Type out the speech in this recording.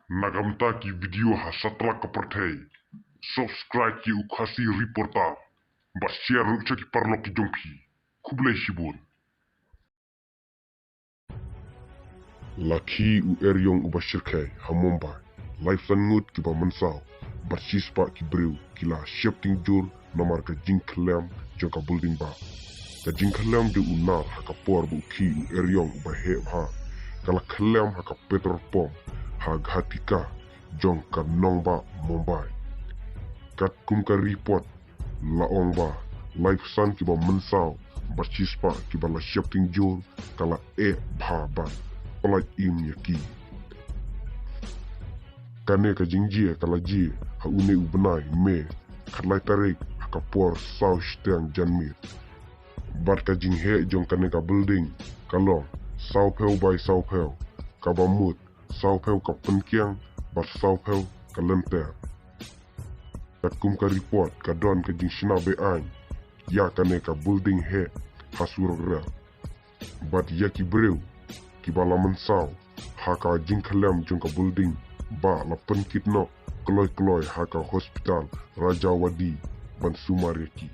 Nagamta ki video ha satra kaperthei. Subscribe ki ukasi reporter. Ba share rukcha ki parlo ki jongki. Kublai shibun. Laki u eryong u bashirkai hamomba. Life lan ngut ki ba mansao. Barsispa ki breu kila shifting jur nomar ka jingklem jongka building ba. Ka jingklem de unar haka por bu ki u eryong u baheb ha. Kala klem haka petrol pom ha ghatika jong ka nongba Mumbai. Kat kum ka report laong ba life san ki ba mansao barsispa ki ba la shifting jur kala bha ban. Olaj im yaki. Kane ka jingjie kala jie ha une ubnai me khalai tarik haka por sau shteng janmir. Bat ka jinghe jong kane ka building kalong sau peu by sau peu ka bamut sau peu ka penkiang bat sau peu ka lenter. Kat kum ka report ka don ka jing shina be an ya kane ka building he hasurok ra. Bat yaki breu ki balaman sau haka jingklem jong ka building ba la penkit no kloy haka hospital Rajawadi ban Sumaryaki.